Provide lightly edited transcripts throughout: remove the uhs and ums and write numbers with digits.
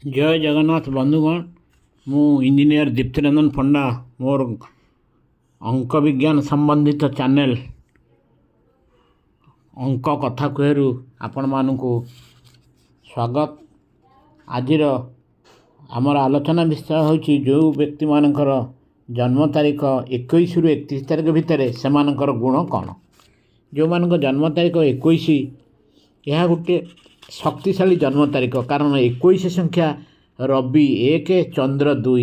जय जगन्नाथ बंधुगण मु इंजीनियर दीप्तिरंजन पंडा मोर अंक विज्ञान संबंधित चैनल अंक कथा कहू आपण मानू स्वागत। आज आमर आलोचना विषय होची जो व्यक्ति मानकर जन्म तारीख 21 रु 31 तारीख भितर से गुण कौन। जो मान जन्म तारीख 21 यह गोटे शक्तिशाली जन्म तारीख कारण 21 संख्या रवि 1 चंद्र 2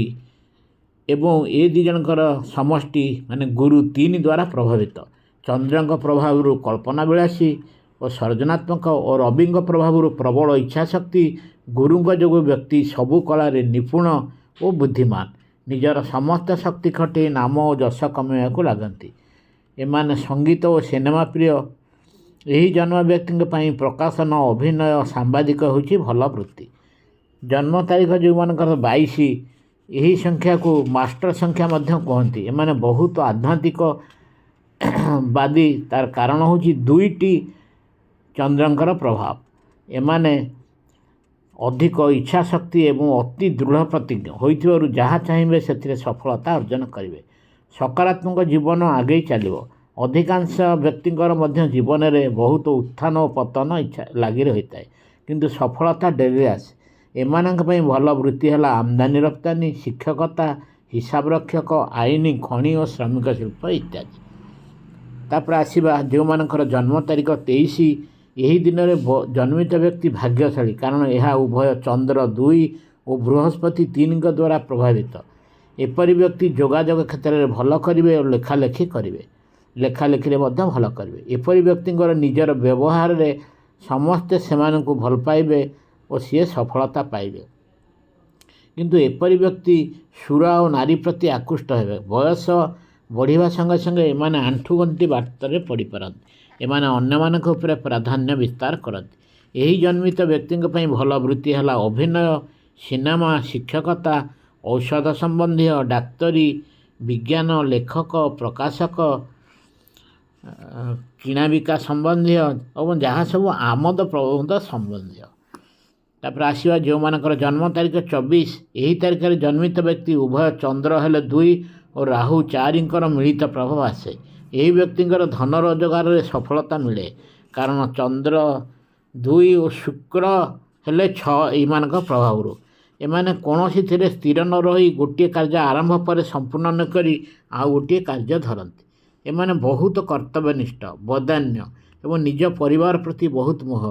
एवं ए दी जनकर समष्टि माने गुरु 3 द्वारा प्रभावित। चंद्र प्रभाव कल्पना विलासी और सर्जनात्मक और रवि प्रभाव प्रबल इच्छा शक्ति गुरु जो व्यक्ति सबु कलार निपुण और बुद्धिमान निजर समस्त शक्ति खटे नाम और जश कमाइवा को लगती। एमाने संगीत और सिनेमा प्रिय यही जन्म व्यक्ति प्रकाशन अभिनय सांबादिक होची भल वृत्ति। जन्म तारीख जो मानकर 22 यही संख्या को मास्टर संख्या मध्य कहती। एमाने बहुत आध्यात्मिक वादी तार कारण होची दुईटी चंद्रंकर प्रभाव। एमाने अधिक इच्छा शक्ति एवं अति दृढ़ प्रतिज्ञ होइथिबारु जहाँ चाहिए से सफलता अर्जन करेंगे। सकारात्मक जीवन आगे चलो। अधिकांश व्यक्तिंकर मध्य जीवन में बहुत उत्थान और पतन इच्छा लगी रही है किंतु सफलता डेरी आसे। एमानक पई भल वृत्ति है आमदानी रप्तानी शिक्षकता हिसाब रक्षक आईन खनि और श्रमिक शिल्प इत्यादि। तापर आसवा जो मानकर जन्म तारीख 23 यही दिन में जन्मित व्यक्ति भाग्यशाली कारण यह उभय चंद्र 2 और बृहस्पति 3 द्वारा प्रभावित। एपरी व्यक्ति जोगाजोग क्षेत्र में भल करेंगे और लेखालेखी करेंगे लेखालेखी भल करेंगे। एपरी व्यक्ति निजर व्यवहार में समस्ते से भल पाइबे और सी सफलता पाइबे किंतु एपरी व्यक्ति सुरा और नारी प्रति आकृष्ट हेबे। बयस बढ़िया संगे संगे एमाने आंठुगंठी बाटरे पड़ी पारती। एमाने अन्य मानक उपरे प्राधान्य विस्तार करती। यही जन्मित व्यक्ति भल वृत्ति है अभिनय सिनेमा शिक्षकता औषध संबंधी डाक्तरी विज्ञान लेखक प्रकाशक किणा बिका संबंधी और जहाँ सब आमद प्रबंध संबंधी। तापर आसवा जो मानकर जन्म तारीख 24 यही तारीख में जन्मित व्यक्ति उभय चंद्र हेले 2 और राहु 4 मिलित प्रभाव आसे। यही व्यक्ति धन रोजगार में सफलता मिले कारण चंद्र 2 और शुक्र हेले 6 यमान प्रभाव। एमाने कौनसी थिरे स्थिर न रही गोटे कार्य आरंभ पर संपूर्ण न करी आ गोटे कार्य धरती। एमाने बहुत कर्तव्यनिष्ठ बदान्य एवं निज परिवार प्रति बहुत मोह।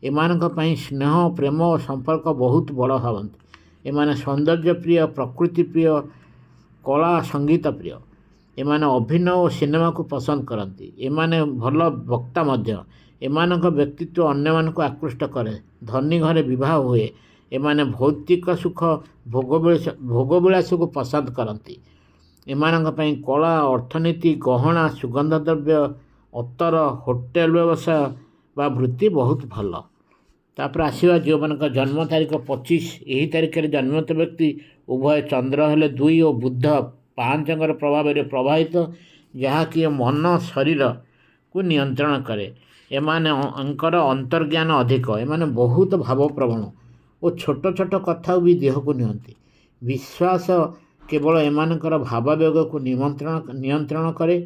एमानक पई स्नेह प्रेम और संपर्क बहुत बड़ भावती। एमाने सौंदर्य प्रिय प्रकृति प्रिय कला संगीत प्रिय। एमाने अभिनय और सिनेमा को पसंद करती। एमाने भल वक्ता मध्य। एमानक व्यक्तित्व अन्य मानक आकृष्ट करे। धनी घरे विवाह हुए। एमाने भौतिक सुख भोगविलास को पसंद करती। एमानक पई कला अर्थनीति गहना सुगंध द्रव्य अतर होटेल व्यवसाय व वृत्ति बहुत भल। तापर आसवा जो मानक जन्म तारीख 25 यही तारीख में जन्मित व्यक्ति उभय चंद्र हेले 2 और बुध 5 प्रभाव में प्रभावित जहाँकि मन शरीर को नियंत्रण करे। एमाने अंकर अंतर्ज्ञान अधिक। एमाने बहुत भावप्रवण और छोट छोट कथा भी देह को नियंती। विश्वास केवल एमानकर भावावेग को नियंत्रण करे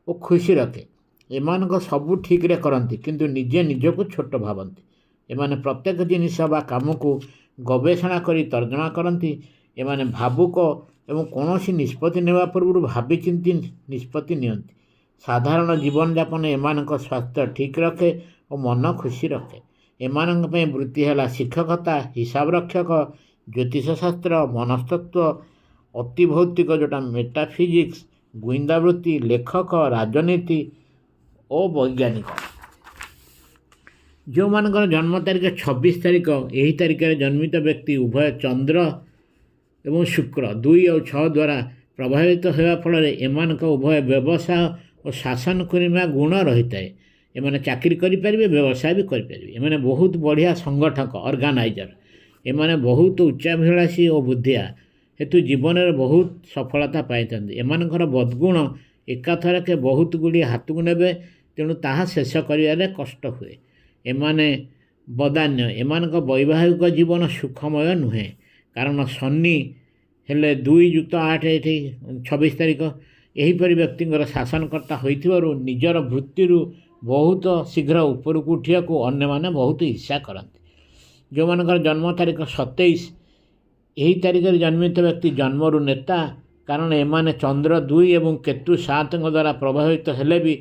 और खुशी रखे। एमानक सबू ठीक रे करती किंतु निजे निजको छोट भावती। एमाने प्रत्येक जिनिस बा काम को गवेषणा करी तर्जमा करती। एमाने भावुक एवं कौन सी निष्पत्ति नेवा पूर्व भावी चिंती निष्पत्ति नियंती। साधारण जीवन यापन एमानक स्वास्थ्य ठीक रखे और मन खुशी रखे। एमानक पई वृत्ति है शिक्षकता हिसाब रक्षक ज्योतिष शास्त्र मनस्तत्व अति भौतिक जोटा मेटाफिजिक्स गुइंदा वृत्ति लेखक राजनीति और वैज्ञानिक। जो मानकर जन्म तारीख 26 तारीख यही तारीख में जन्मित व्यक्ति उभय चंद्र एवं शुक्र 2 और 6 द्वारा प्रभावित होगा फल एमानक उभय व्यवसाय और शासन करने गुण रही है। एमाने चाकरी करें व्यवसाय भी करें। एमाने बहुत बढ़िया संगठक ऑर्गेनाइजर। एमाने बहुत उच्चाभिलाषी और बुद्धिया हेतु जीवन में बहुत सफलता पाई। एमानकर बदगुण एकाथर के बहुत गुड़िए हाथ को नेबे तेणु ताहा शेष करिवारे कष्ट हुए। एमाने बदान्य एमानक वैवाहिक जीवन सुखमय नुहे କାରଣ ଶନି ହେଲେ 2+8 ଏଠି 26 ତାରିଖ ଏହିପରି ବ୍ୟକ୍ତିଙ୍କର ଶାସନକର୍ତ୍ତା ହୋଇଥିବାରୁ ନିଜର ବୃତ୍ତିରୁ ବହୁତ ଶୀଘ୍ର ଉପରକୁ ଉଠିବାକୁ ଅନ୍ୟମାନେ ବହୁତ ଇଚ୍ଛା କରନ୍ତି। ଯେଉଁମାନଙ୍କର ଜନ୍ମ ତାରିଖ 27 ଏହି ତାରିଖରେ ଜନ୍ମିତ ବ୍ୟକ୍ତି ଜନ୍ମରୁ ନେତା, କାରଣ ଏମାନେ ଚନ୍ଦ୍ର 2 ଏବଂ କେତୁ 7ଙ୍କ ଦ୍ୱାରା ପ୍ରଭାବିତ ହେଲେ ବି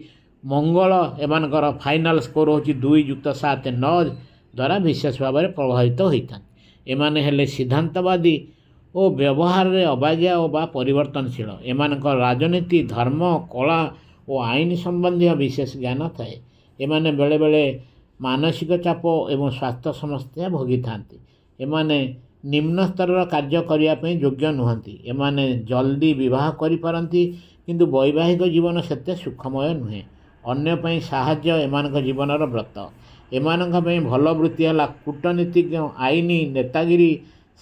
ମଙ୍ଗଳ ଏମାନଙ୍କର ଫାଇନାଲ୍ ସ୍କୋର ହେଉଛି 2+7 9 ଦ୍ୱାରା ବିଶେଷ ଭାବରେ ପ୍ରଭାବିତ ହୋଇଥାନ୍ତି। ଏମାନେ ହେଲେ ସିଦ୍ଧାନ୍ତବାଦୀ ଓ ବ୍ୟବହାରରେ ଅବାଗିଆ ବା ପରିବର୍ତ୍ତନଶୀଳ। ଏମାନଙ୍କ ରାଜନୀତି, ଧର୍ମ, କଳା ଓ ଆଇନ ସମ୍ବନ୍ଧୀୟ ବିଶେଷ ଜ୍ଞାନ ଥାଏ। ଏମାନେ ବେଳେବେଳେ ମାନସିକ ଚାପ ଏବଂ ସ୍ୱାସ୍ଥ୍ୟ ସମସ୍ୟା ଭୋଗିଥାନ୍ତି। ଏମାନେ ନିମ୍ନ ସ୍ତରର କାର୍ଯ୍ୟ କରିବା ପାଇଁ ଯୋଗ୍ୟ ନୁହନ୍ତି। ଏମାନେ ଜଲ୍ଦି ବିବାହ କରିପାରନ୍ତି, କିନ୍ତୁ ବୈବାହିକ ଜୀବନ ସେତେ ସୁଖମୟ ନୁହେଁ। ଅନ୍ୟ ପାଇଁ ସାହାଯ୍ୟ ଏମାନଙ୍କ ଜୀବନର ବ୍ରତ। ଏମାନଙ୍କ ପାଇଁ ଭଲ ବୃତ୍ତି ହେଲା କୂଟନୀତିଜ୍ଞ, ଆଇନ, ନେତାଗିରି,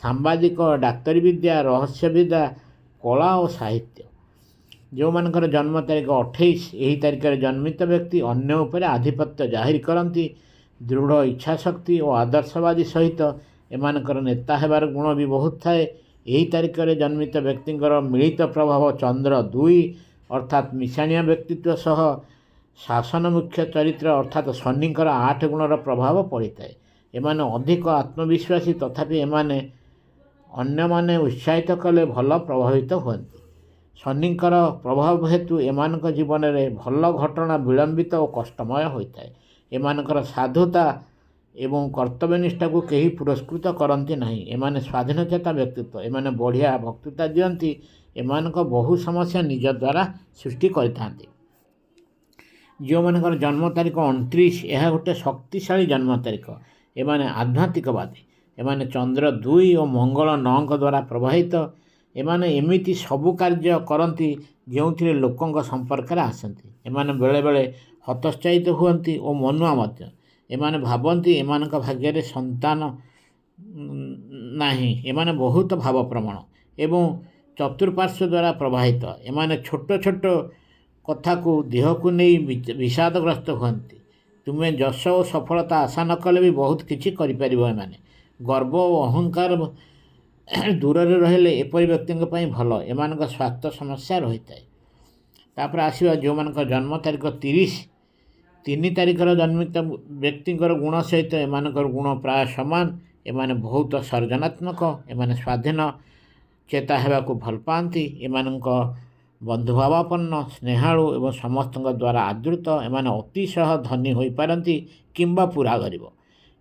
ସାମ୍ବାଦିକ, ଡାକ୍ତରୀ ବିଦ୍ୟା, ରହସ୍ୟବିଦ୍ୟା, କଳା ଓ ସାହିତ୍ୟ। ଯେଉଁମାନଙ୍କର ଜନ୍ମ ତାରିଖ 28 ଏହି ତାରିଖରେ ଜନ୍ମିତ ବ୍ୟକ୍ତି ଅନ୍ୟ ଉପରେ ଆଧିପତ୍ୟ ଜାହିର କରନ୍ତି। ଦୃଢ଼ ଇଚ୍ଛାଶକ୍ତି ଓ ଆଦର୍ଶବାଦୀ ସହିତ ଏମାନଙ୍କର ନେତା ହେବାର ଗୁଣ ବି ବହୁତ ଥାଏ। ଏହି ତାରିଖରେ ଜନ୍ମିତ ବ୍ୟକ୍ତିଙ୍କର ମିଳିତ ପ୍ରଭାବ ଚନ୍ଦ୍ର 2 ଅର୍ଥାତ୍ ମିଶାଣିଆ ବ୍ୟକ୍ତିତ୍ୱ ସହ ଶାସନ ମୁଖ୍ୟ ଚରିତ୍ର ଅର୍ଥାତ୍ ଶନିଙ୍କର 8 ଗୁଣର ପ୍ରଭାବ ପଡ଼ିଥାଏ। ଏମାନେ ଅଧିକ ଆତ୍ମବିଶ୍ୱାସୀ, ତଥାପି ଏମାନେ ଅନ୍ୟମାନେ ଉତ୍ସାହିତ କଲେ ଭଲ ପ୍ରଭାବିତ ହୁଅନ୍ତି। ଶନିଙ୍କର ପ୍ରଭାବ ହେତୁ ଏମାନଙ୍କ ଜୀବନରେ ଭଲ ଘଟଣା ବିଳମ୍ବିତ ଓ କଷ୍ଟମୟ ହୋଇଥାଏ। ଏମାନଙ୍କର ସାଧୁତା ଏବଂ କର୍ତ୍ତବ୍ୟନିଷ୍ଠାକୁ କେହି ପୁରସ୍କୃତ କରନ୍ତି ନାହିଁ। ଏମାନେ ସ୍ୱାଧୀନଚେତା ବ୍ୟକ୍ତିତ୍ୱ। ଏମାନେ ବଢ଼ିଆ ବକ୍ତୃତା ଦିଅନ୍ତି। ଏମାନଙ୍କ ବହୁ ସମସ୍ୟା ନିଜ ଦ୍ୱାରା ସୃଷ୍ଟି କରିଥାନ୍ତି। ଯେଉଁମାନଙ୍କର ଜନ୍ମ ତାରିଖ 29 ଏହା ଗୋଟେ ଶକ୍ତିଶାଳୀ ଜନ୍ମ ତାରିଖ। ଏମାନେ ଆଧ୍ୟାତ୍ମିକବାଦୀ। ଏମାନେ ଚନ୍ଦ୍ର 2 ଓ ମଙ୍ଗଳ 9ଙ୍କ ଦ୍ୱାରା ପ୍ରଭାବିତ। ଏମାନେ ଏମିତି ସବୁ କାର୍ଯ୍ୟ କରନ୍ତି ଯେଉଁଥିରେ ଲୋକଙ୍କ ସମ୍ପର୍କରେ ଆସନ୍ତି। ଏମାନେ ବେଳେବେଳେ ହତୋତ୍ସାହିତ ହୁଅନ୍ତି ଓ ମନୁଆ ମଧ୍ୟ। ଏମାନେ ଭାବନ୍ତି ଏମାନଙ୍କ ଭାଗ୍ୟରେ ସନ୍ତାନ ନାହିଁ। ଏମାନେ ବହୁତ ଭାବପ୍ରବଣ ଏବଂ ଚତୁଃପାର୍ଶ୍ୱ ଦ୍ୱାରା ପ୍ରଭାବିତ। ଏମାନେ ଛୋଟ ଛୋଟ କଥାକୁ ଦେହକୁ ନେଇ ବିଷାଦଗ୍ରସ୍ତ ହୁଅନ୍ତି। ତୁମେ ଯଶ ଓ ସଫଳତା ଆଶା ନ କଲେ ବି ବହୁତ କିଛି କରିପାରିବ। ଏମାନେ ଗର୍ବ ଓ ଅହଙ୍କାର ଦୂରରେ ରହିଲେ ଏପରି ବ୍ୟକ୍ତିଙ୍କ ପାଇଁ ଭଲ। ଏମାନଙ୍କ ସ୍ୱାସ୍ଥ୍ୟ ସମସ୍ୟା ରହିଥାଏ। ତାପରେ ଆସିବା ଯେଉଁମାନଙ୍କ ଜନ୍ମ ତାରିଖ 30 3 ତାରିଖର ଜନ୍ମିତ ବ୍ୟକ୍ତିଙ୍କର ଗୁଣ ସହିତ ଏମାନଙ୍କର ଗୁଣ ପ୍ରାୟ ସମାନ। ଏମାନେ ବହୁତ ସର୍ଜନାତ୍ମକ। ଏମାନେ ସ୍ୱାଧୀନ ଚେତା ହେବାକୁ ଭଲ ପାଆନ୍ତି। ଏମାନଙ୍କ ବନ୍ଧୁଭାବାପନ୍ନ, ସ୍ନେହାଳୁ ଏବଂ ସମସ୍ତଙ୍କ ଦ୍ୱାରା ଆଦୃତ। ଏମାନେ ଅତିଶୟ ଧନୀ ହୋଇପାରନ୍ତି କିମ୍ବା ପୁରା ଗରିବ।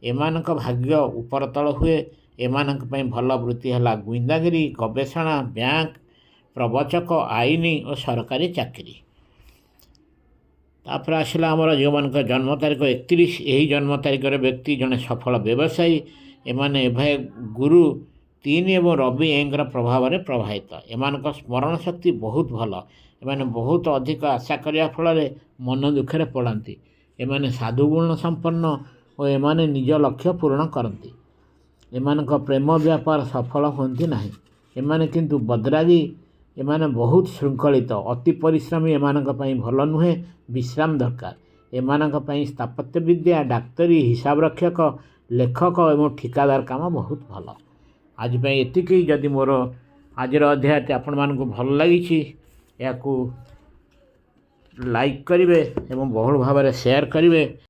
ଏମାନଙ୍କ ଭାଗ୍ୟ ଉପରତଳ ହୁଏ। ଏମାନଙ୍କ ପାଇଁ ଭଲ ବୃତ୍ତି ହେଲା ଗୁଇନ୍ଦାଗିରି, ଗବେଷଣା, ବ୍ୟାଙ୍କ, ପ୍ରବଚକ, ଆଇନ ଓ ସରକାରୀ ଚାକିରି। ତାପରେ ଆସିଲା ଆମର ଯେଉଁମାନଙ୍କ ଜନ୍ମ ତାରିଖ 31 ଏହି ଜନ୍ମ ତାରିଖର ବ୍ୟକ୍ତି ଜଣେ ସଫଳ ବ୍ୟବସାୟୀ। ଏମାନେ ଉଭୟ ଗୁରୁ 3 ଏବଂ ରବି 1ଙ୍କର ପ୍ରଭାବରେ ପ୍ରଭାବିତ। ଏମାନଙ୍କ ସ୍ମରଣ ଶକ୍ତି ବହୁତ ଭଲ। ଏମାନେ ବହୁତ ଅଧିକ ଆଶା କରିବା ଫଳରେ ମନ ଦୁଃଖରେ ପଡ଼ନ୍ତି। ଏମାନେ ସାଧୁଗୁଣ ସମ୍ପନ୍ନ ଓ ଏମାନେ ନିଜ ଲକ୍ଷ୍ୟ ପୂରଣ କରନ୍ତି। ଏମାନଙ୍କ ପ୍ରେମ ବ୍ୟାପାର ସଫଳ ହୁଅନ୍ତି ନାହିଁ। ଏମାନେ କିନ୍ତୁ ବଦରାଗୀ। ଏମାନେ ବହୁତ ଶୃଙ୍ଖଳିତ। ଅତି ପରିଶ୍ରମୀ ଏମାନଙ୍କ ପାଇଁ ଭଲ ନୁହେଁ। ବିଶ୍ରାମ ଦରକାର। ଏମାନଙ୍କ ପାଇଁ ସ୍ଥାପତ୍ୟ ବିଦ୍ୟା, ଡାକ୍ତରୀ, ହିସାବରକ୍ଷକ, ଲେଖକ ଏବଂ ଠିକାଦାର କାମ ବହୁତ ଭଲ। ଆଜି ପାଇଁ ଏତିକି। ଯଦି ମୋର ଆଜିର ଅଧ୍ୟାୟଟି ଆପଣମାନଙ୍କୁ ଭଲ ଲାଗିଛି ଏହାକୁ ଲାଇକ୍ କରିବେ ଏବଂ ବହୁଳ ଭାବରେ ସେୟାର କରିବେ।